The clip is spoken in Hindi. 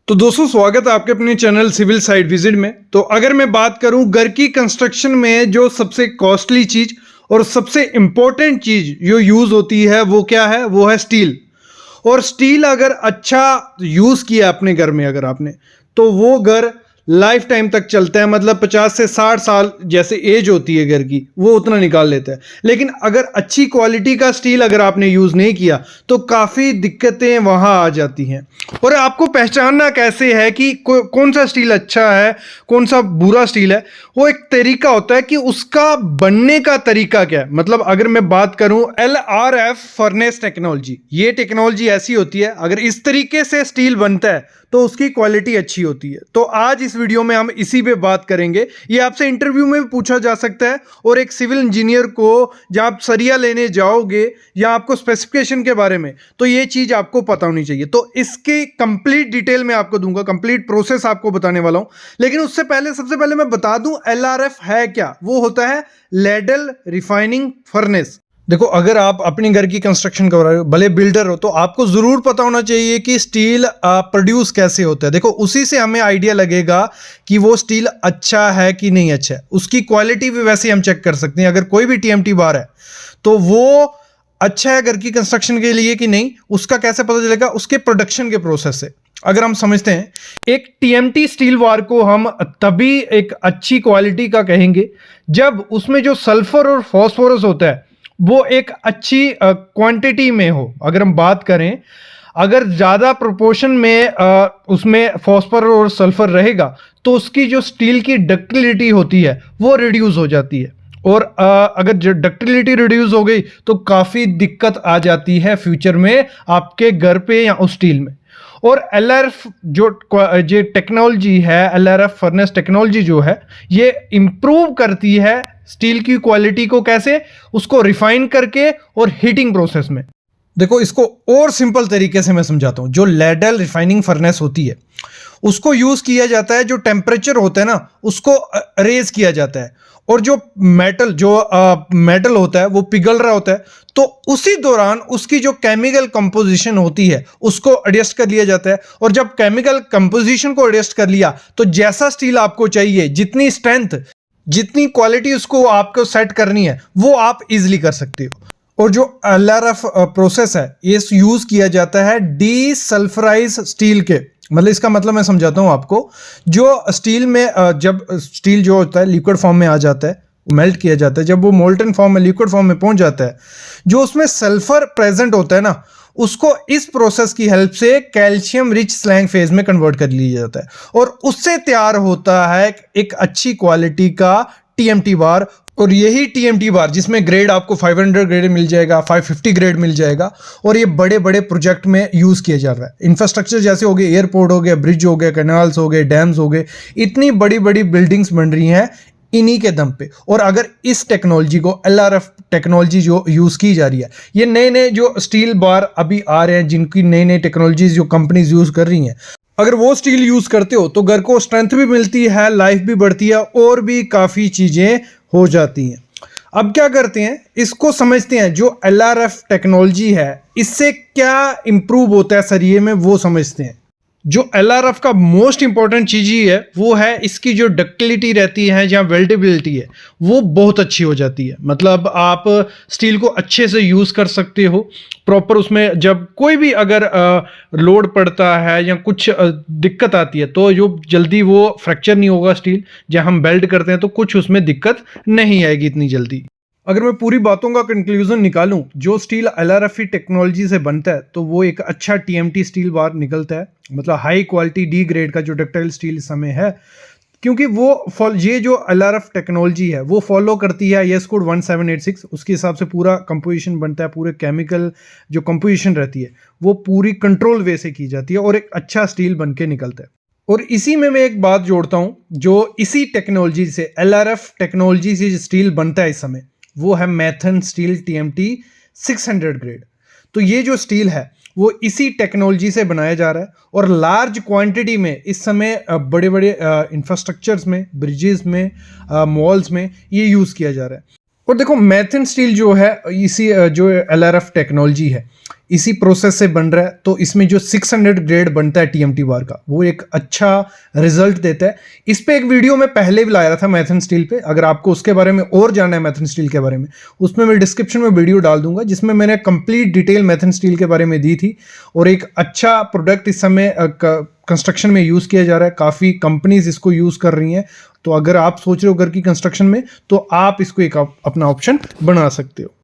तो दोस्तों स्वागत है आपके अपने चैनल सिविल साइट विजिट में। तो अगर मैं बात करूं घर की कंस्ट्रक्शन में जो सबसे कॉस्टली चीज और सबसे इंपॉर्टेंट चीज जो यूज होती है वो क्या है, वो है स्टील। और स्टील अगर अच्छा यूज किया अपने घर में अगर आपने, तो वो घर लाइफ टाइम तक चलता है। मतलब 50 से 60 साल जैसे एज होती है घर की, वो उतना निकाल लेता है। लेकिन अगर अच्छी क्वालिटी का स्टील अगर आपने यूज नहीं किया तो काफी दिक्कतें वहां आ जाती हैं। और आपको पहचानना कैसे है कि कौन सा स्टील अच्छा है, कौन सा बुरा स्टील है? वो एक तरीका होता है कि उसका बनने का तरीका क्या है। मतलब अगर मैं बात करूं LRF फर्नेस टेक्नोलॉजी, ये टेक्नोलॉजी ऐसी होती है अगर इस तरीके से स्टील बनता है तो उसकी क्वालिटी अच्छी होती है। तो आज इस वीडियो में हम इसी पे बात करेंगे। ये आपसे इंटरव्यू में भी पूछा जा सकता है, और एक सिविल इंजीनियर को जब आप सरिया लेने जाओगे या आपको स्पेसिफिकेशन के बारे में, तो ये चीज़ आपको पता होनी चाहिए। तो इसकी कंप्लीट डिटेल मैं आपको दूंगा, कंप्लीट प्रोसेस आपको बताने वाला हूं। लेकिन उससे पहले सबसे पहले मैं बता दूं LRF है क्या। वो होता है लैडल रिफाइनिंग फर्नेस। देखो, अगर आप अपनी घर की कंस्ट्रक्शन कर रहे हो, भले बिल्डर हो, तो आपको जरूर पता होना चाहिए कि स्टील प्रोड्यूस कैसे होता है। देखो, उसी से हमें आइडिया लगेगा कि वो स्टील अच्छा है कि नहीं अच्छा है। उसकी क्वालिटी भी वैसे हम चेक कर सकते हैं। अगर कोई भी TMT बार है तो वो अच्छा है घर की कंस्ट्रक्शन के लिए कि नहीं, उसका कैसे पता चलेगा? उसके प्रोडक्शन के प्रोसेस से। अगर हम समझते हैं, एक TMT स्टील वार को हम तभी एक अच्छी क्वालिटी का कहेंगे जब उसमें जो सल्फर और फॉस्फोरस होता है वो एक अच्छी क्वांटिटी में हो। अगर हम बात करें, अगर ज़्यादा प्रोपोर्शन में उसमें फॉस्फोरस और सल्फर रहेगा तो उसकी जो स्टील की डक्टिलिटी होती है वो रिड्यूस हो जाती है। और अगर जो डक्टिलिटी रिड्यूस हो गई तो काफ़ी दिक्कत आ जाती है फ्यूचर में आपके घर पे या उस स्टील में। और LRF जो टेक्नोलॉजी है, LRF फर्नेस टेक्नोलॉजी जो है, ये इंप्रूव करती है स्टील की क्वालिटी को। कैसे? उसको रिफाइन करके और हीटिंग प्रोसेस में। देखो, इसको और सिंपल तरीके से मैं समझाता हूं। जो लैडल रिफाइनिंग फर्नेस होती है उसको यूज किया जाता है, जो टेम्परेचर होता है ना उसको रेज किया जाता है। और जो मेटल होता है वो पिघल रहा होता है, तो उसी दौरान उसकी जो केमिकल कंपोजिशन होती है उसको एडजस्ट कर लिया जाता है। और जब केमिकल कंपोजिशन को एडजस्ट कर लिया तो जैसा स्टील आपको चाहिए, जितनी स्ट्रेंथ, जितनी क्वालिटी उसको आपको सेट करनी है, वो आप इजीली कर सकते हो। और जो LRF प्रोसेस है ये यूज किया जाता है डीसल्फराइज स्टील के। मतलब इसका मतलब मैं समझाता हूं आपको। जो स्टील में जब स्टील जो होता है लिक्विड फॉर्म में आ जाता है, मेल्ट किया जाता है, जब वो मोल्टन फॉर्म में, लिक्विड फॉर्म में पहुंच जाता है, जो उसमें सल्फर प्रेजेंट होता है ना, उसको इस प्रोसेस की हेल्प से कैल्शियम रिच स्लैग फेज में कन्वर्ट कर लिया जाता है। और उससे तैयार होता है एक अच्छी क्वालिटी का TMT बार। और यही TMT बार जिसमें ग्रेड आपको 500 ग्रेड मिल जाएगा, 550 ग्रेड मिल जाएगा। और ये बड़े बड़े प्रोजेक्ट में यूज किया जा रहा है। इंफ्रास्ट्रक्चर जैसे हो गए, एयरपोर्ट हो गया, ब्रिज हो गया, कैनाल्स हो गए, डैम्स हो गए, इतनी बड़ी बड़ी बिल्डिंग्स बन रही हैं इन्हीं के दम पे। और अगर इस टेक्नोलॉजी को, LRF टेक्नोलॉजी जो यूज की जा रही है, ये नए नए जो स्टील बार अभी आ रहे हैं, जिनकी नई नई टेक्नोलॉजीज जो कंपनीज यूज कर रही हैं, अगर वो स्टील यूज करते हो तो घर को स्ट्रेंथ भी मिलती है, लाइफ भी बढ़ती है, और भी काफी चीजें हो जाती हैं। अब क्या करते हैं, इसको समझते हैं। जो LRF टेक्नोलॉजी है इससे क्या इंप्रूव होता है सरिये में, वो समझते हैं। जो LRF का मोस्ट इंपॉर्टेंट चीज ही है वो है इसकी जो डक्टिलिटी रहती है या वेल्डेबिलिटी है, वो बहुत अच्छी हो जाती है। मतलब आप स्टील को अच्छे से यूज कर सकते हो प्रॉपर। उसमें जब कोई भी अगर लोड पड़ता है या कुछ दिक्कत आती है तो जो जल्दी वो फ्रैक्चर नहीं होगा स्टील। जब हम बेल्ट करते हैं तो कुछ उसमें दिक्कत नहीं आएगी इतनी जल्दी। अगर मैं पूरी बातों का कंक्लूजन निकालूं, जो स्टील LRF टेक्नोलॉजी से बनता है तो वो एक अच्छा TMT स्टील बार निकलता है। मतलब हाई क्वालिटी D ग्रेड का जो डक्टाइल स्टील इस समय है, क्योंकि वो ये जो LRF टेक्नोलॉजी है वो फॉलो करती है IS कोड 1786। उसके हिसाब से पूरा कंपोजिशन बनता है, पूरे केमिकल जो कंपोजिशन रहती है वो पूरी कंट्रोल वे से की जाती है और एक अच्छा स्टील बन के निकलता है। और इसी में मैं एक बात जोड़ता हूँ, जो इसी टेक्नोलॉजी से, LRF टेक्नोलॉजी से स्टील बनता है इस समय, वो है मैथन स्टील TMT 600 ग्रेड। तो ये जो स्टील है वो इसी टेक्नोलॉजी से बनाया जा रहा है और लार्ज क्वांटिटी में इस समय बड़े बड़े इंफ्रास्ट्रक्चर्स में, ब्रिजेस में, मॉल्स में ये यूज़ किया जा रहा है। और देखो, मैथन स्टील जो है, इसी जो LRF टेक्नोलॉजी है, इसी प्रोसेस से बन रहा है, तो इसमें जो 600 ग्रेड बनता है टीएमटी बार का, वो एक अच्छा रिजल्ट देता है। इस पे एक वीडियो मैं पहले भी लाया था मैथन स्टील पे, अगर आपको उसके बारे में और जानना है मैथन स्टील के बारे में, उसमें मैं डिस्क्रिप्शन में वीडियो डाल दूंगा जिसमें मैंने कंप्लीट डिटेल मैथन स्टील के बारे में दी थी। और एक अच्छा प्रोडक्ट इस समय कंस्ट्रक्शन में यूज़ किया जा रहा है, काफ़ी कंपनीज इसको यूज़ कर रही हैं। तो अगर आप सोच रहे हो घर की कंस्ट्रक्शन में, तो आप इसको एक अपना ऑप्शन बना सकते हो।